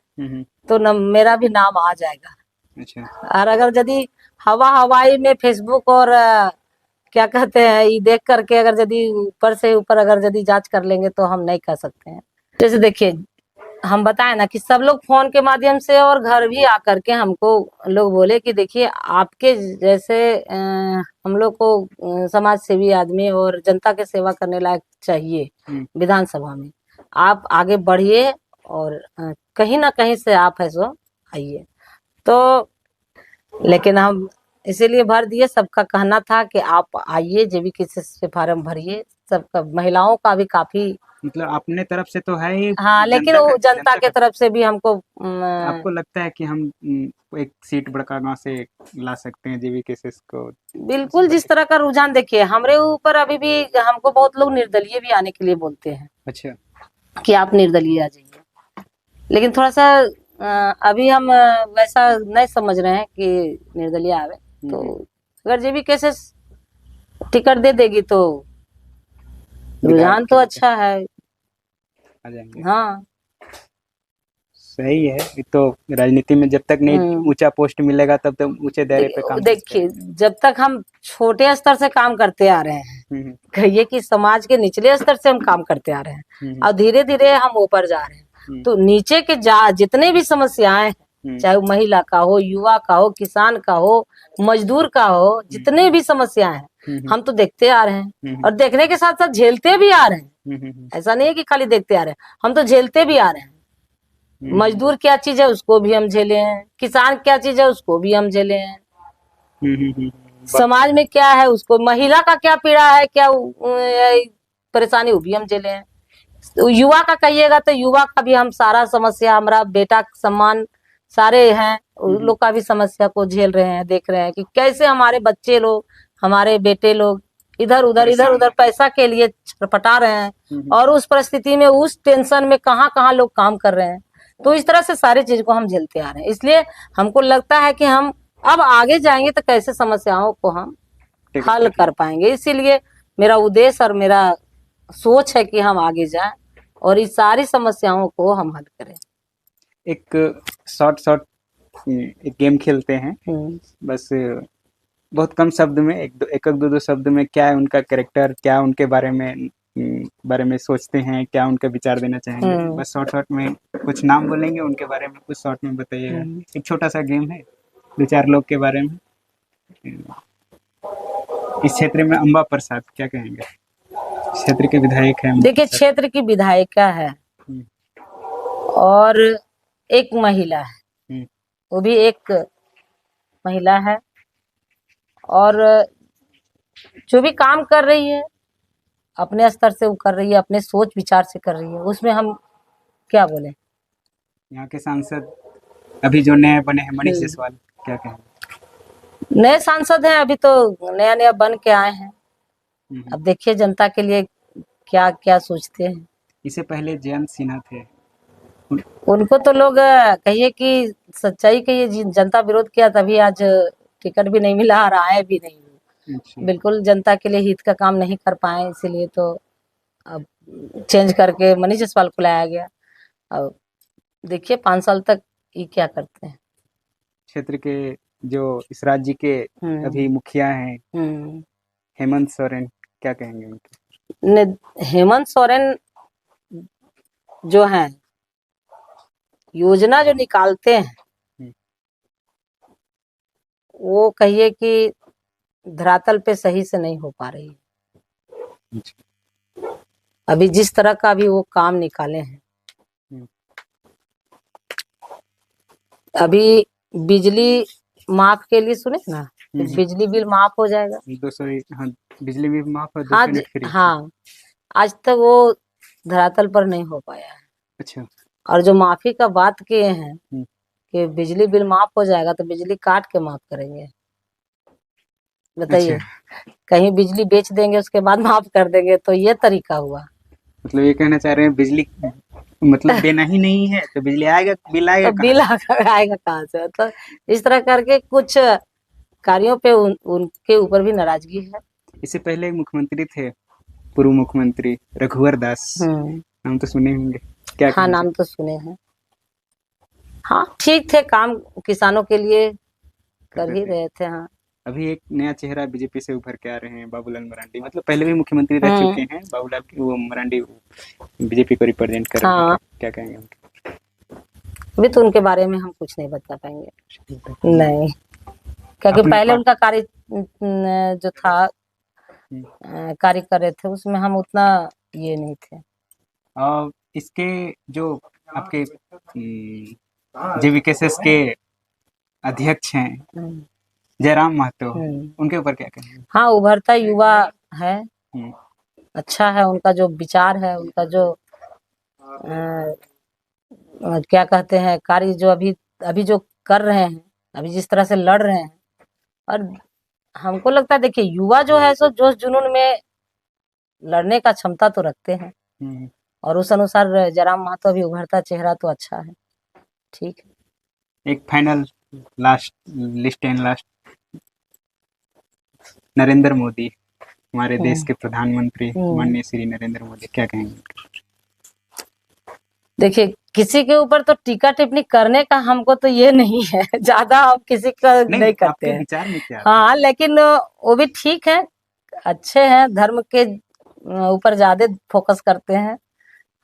A: तो मेरा भी नाम आ जाएगा।
B: अच्छा,
A: और अगर यदि हवाई में फेसबुक और क्या कहते हैं ये देख करके अगर यदि ऊपर से ऊपर अगर यदि जांच कर लेंगे तो हम नहीं कर सकते हैं। जैसे देखिए, हम बताए ना कि सब लोग फोन के माध्यम से और घर भी आकर के हमको लोग बोले कि देखिए, आपके जैसे हम लोग को समाज सेवी आदमी और जनता के सेवा करने लायक चाहिए विधानसभा में। आप आगे बढ़िए और कहीं ना कहीं से आप है सो आइए। तो लेकिन हम इसीलिए भर दिए। सबका कहना था कि आप आइए, जेवीकेएसएस से फार्म भरिए। सबका, महिलाओं का भी काफी,
B: मतलब अपने तरफ से तो है ही,
A: हाँ, लेकिन वो जनता के
B: का
A: तरफ से भी हमको
B: आपको लगता है कि हम एक सीट बड़का गांव से ला सकते हैं जेवीकेएसएस को?
A: बिल्कुल। जिस तरह का रुझान देखिए हमारे ऊपर, अभी भी हमको बहुत लोग निर्दलीय भी आने के लिए बोलते हैं
B: अच्छा,
A: कि आप निर्दलीय आ जाइए, लेकिन थोड़ा सा अभी हम वैसा नहीं समझ रहे हैं कि निर्दलीय आवे। तो अगर जेवीकेएसएस टिकट दे देगी तो रुझान तो अच्छा है,
B: आ जाएंगे।
A: हाँ।
B: सही है। ये तो राजनीति में जब तक नहीं ऊंचा पोस्ट मिलेगा तब तक ऊंचे दायरे पे काम
A: देखिए, जब तक हम छोटे स्तर से काम करते आ रहे हैं, कहिए कि समाज के निचले स्तर से हम काम करते आ रहे हैं, और धीरे धीरे हम ऊपर जा रहे हैं, तो नीचे के जितने भी समस्याएं हैं, चाहे वो महिला का हो, युवा का हो, किसान का हो, मजदूर का हो, जितने भी समस्याएं हैं हम तो देखते आ रहे हैं, और देखने के साथ साथ झेलते भी आ रहे हैं। ऐसा नहीं है कि खाली देखते आ रहे हैं, हम तो झेलते भी आ रहे हैं। मजदूर क्या चीज है उसको भी हम झेले हैं, किसान क्या चीज है उसको भी हम झेले हैं, समाज में क्या है उसको, महिला का क्या पीड़ा है, क्या परेशानी, वो भी हम झेले हैं। तो युवा का कहिएगा तो युवा का भी हम सारा समस्या, हमारा बेटा सम्मान सारे हैं, उन लोग का भी समस्या को झेल रहे हैं, देख रहे हैं कि कैसे हमारे बच्चे लोग, हमारे बेटे लोग इधर उधर पैसा के लिए छटपटा रहे हैं, और उस परिस्थिति में, उस टेंशन में कहाँ कहाँ लोग काम कर रहे हैं। तो इस तरह से सारी चीज को हम झेलते आ रहे हैं। इसलिए हमको लगता है कि हम अब आगे जाएंगे तो कैसे समस्याओं को हम हल कर पाएंगे। इसीलिए मेरा उद्देश्य और मेरा सोच है कि हम आगे जाएं और इस सारी समस्याओं को हम हल करें।
B: एक शॉर्ट एक गेम खेलते हैं, बस बहुत कम शब्द में, एक दो शब्द में, क्या है उनका कैरेक्टर, क्या उनके बारे में सोचते हैं, क्या उनका विचार देना चाहेंगे। बस शॉर्ट में कुछ नाम बोलेंगे, उनके बारे में कुछ शॉर्ट में बताइएगा। एक छोटा सा गेम है, 2-4 लोग के बारे में। इस क्षेत्र में अम्बा प्रसाद, क्या कहेंगे? क्षेत्र के विधायक हैं।
A: देखिए, क्षेत्र की विधायिका है और एक महिला है, वो भी एक महिला है, और जो भी काम कर रही है अपने स्तर से वो कर रही है, अपने सोच विचार से कर रही है, उसमें हम क्या बोले।
B: यहाँ के सांसद अभी जो नए बने हैं मनीष जायसवाल, क्या कहेंगे?
A: नए सांसद हैं, अभी तो नया नया बन के आए हैं। अब देखिए जनता के लिए क्या क्या सोचते हैं।
B: इससे पहले जयंत सिन्हा थे।
A: उनको तो लोग कहिए कि सच्चाई कहिए, जनता विरोध किया तभी आज टिकट भी नहीं मिला और आए भी नहीं।
B: अच्छा।
A: बिल्कुल जनता के लिए हित का काम नहीं कर पाए, इसीलिए तो अब चेंज करके मनीष जायसवाल को लाया गया। अब देखिए 5 साल तक ये क्या करते हैं।
B: क्षेत्र के जो इस राज्य के अभी मुखिया हैं हेमंत सोरेन, क्या कहेंगे उनके?
A: हेमंत सोरेन जो हैं योजना जो निकालते हैं वो कहिए कि धरातल पे सही से नहीं हो पा रही है। अभी जिस तरह का भी वो काम निकाले हैं, अभी बिजली माफ के लिए सुने ना, बिजली बिल माफ हो जाएगा
B: 200। हाँ, बिजली बिल माफ और
A: हाँ
B: 200 यूनिट फ्री।
A: हाँ, आज तक वो धरातल पर नहीं हो पाया है।
B: अच्छा।
A: और जो माफी का बात किए हैं कि बिजली बिल माफ हो जाएगा, तो बिजली काट के माफ करेंगे, बताइए।
B: अच्छा।
A: कहीं बिजली बेच देंगे उसके बाद माफ कर देंगे, तो ये तरीका हुआ।
B: मतलब ये कहना चाह रहे हैं बिजली मतलब देना ही नहीं है तो बिजली आएगा, बिल आएगा
A: तो बिल आएगा कहाँ से? तो इस तरह करके कुछ कार्यों पे उनके ऊपर भी नाराजगी है।
B: इससे पहले मुख्यमंत्री थे, पूर्व मुख्यमंत्री रघुवर दास, नाम तो सुने होंगे, क्या?
A: हाँ, नाम तो सुने हैं। हाँ, ठीक थे, काम किसानों के लिए कर ही रहे थे। हाँ,
B: अभी एक नया चेहरा बीजेपी से उभर के आ रहे हैं, बाबूलाल मरांडी। मतलब पहले भी मुख्यमंत्री रह चुके हैं बाबूलाल, वो मरांडी बीजेपी को रिप्रेजेंट कर रहे हैं, क्या कहेंगे उनके?
A: अभी तो उनके बारे में हम कुछ नहीं बता पाएंगे, नहीं, क्योंकि पहले उनका कार्य जो था कार्य कर रहे थे उसमें हम उतना ये नहीं थे।
B: इसके जो आपके JVKS के अध्यक्ष हैं जयराम महतो, उनके ऊपर क्या कहेंगे?
A: हाँ, उभरता युवा है, अच्छा है उनका जो विचार है, उनका जो क्या कहते हैं कार्य जो अभी जो कर रहे हैं, अभी जिस तरह से लड़ रहे हैं, और हमको लगता है देखिए युवा जो है सो जोश जुनून में लड़ने का क्षमता तो रखते हैं, और उस अनुसार जयराम महतो अभी उभरता चेहरा तो अच्छा है। ठीक है,
B: एक final last list and last, Narendra Modi, हमारे देश के प्रधानमंत्री माननीय श्री नरेंद्र मोदी, क्या कहेंगे?
A: देखिए किसी के ऊपर तो टीका टिप्पणी करने का हमको तो ये नहीं है, ज्यादा हम किसी का नहीं करते हैं।
B: विचार में क्या?
A: हाँ, लेकिन वो भी ठीक है, अच्छे हैं, धर्म के ऊपर ज्यादा फोकस करते हैं।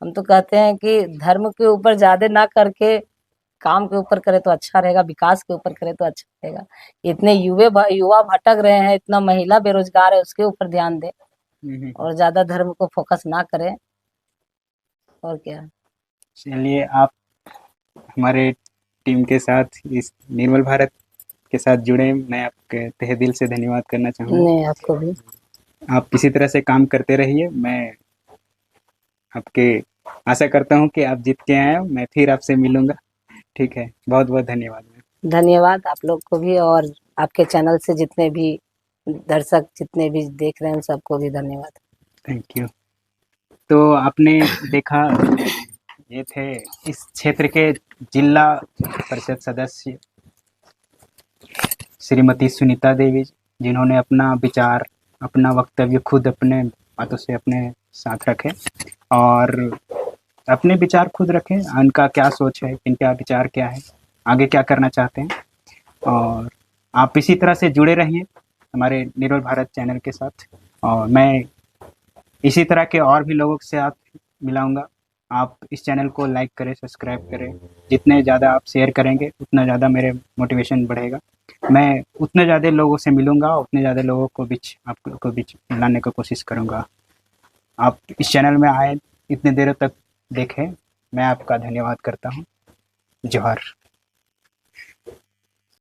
A: हम तो कहते हैं कि धर्म के ऊपर ज्यादा ना करके काम के ऊपर करे तो अच्छा रहेगा, विकास के ऊपर करे तो अच्छा रहेगा। इतने युवा भटक रहे हैं, इतना महिला बेरोजगार है, उसके ऊपर ध्यान दे और ज्यादा धर्म को फोकस ना करें, और क्या।
B: चलिए, आप हमारे टीम के साथ इस निर्मल भारत के साथ जुड़े, मैं आपके तहे दिल से धन्यवाद करना चाहूँगा।
A: नहीं, आपको भी।
B: आप इसी तरह से काम करते रहिए, मैं आपके आशा करता हूँ कि आप जीत के आए, मैं फिर आपसे मिलूंगा। ठीक है, बहुत बहुत धन्यवाद।
A: धन्यवाद आप लोग को भी, और आपके चैनल से जितने भी दर्शक जितने भी देख रहे हैं सबको भी धन्यवाद।
B: Thank you. तो आपने देखा, ये थे इस क्षेत्र के जिला परिषद सदस्य श्रीमती सुनीता देवी, जिन्होंने अपना विचार, अपना वक्तव्य खुद अपने बातों से अपने साथ रखे और अपने विचार खुद रखे, उनका क्या सोच है, इनका विचार क्या है, आगे क्या करना चाहते हैं। और आप इसी तरह से जुड़े रहिए हमारे निर्मल भारत चैनल के साथ, और मैं इसी तरह के और भी लोगों से आप मिलाऊंगा। आप इस चैनल को लाइक करें, सब्सक्राइब करें, जितने ज़्यादा आप शेयर करेंगे उतना ज़्यादा मेरे मोटिवेशन बढ़ेगा, मैं उतने ज़्यादा लोगों से मिलूंगा, उतने ज़्यादा लोगों को बीच लाने की कोशिश करूंगा। आप इस चैनल में आए, इतने देर तक देखें, मैं आपका धन्यवाद करता हूँ। जोहार।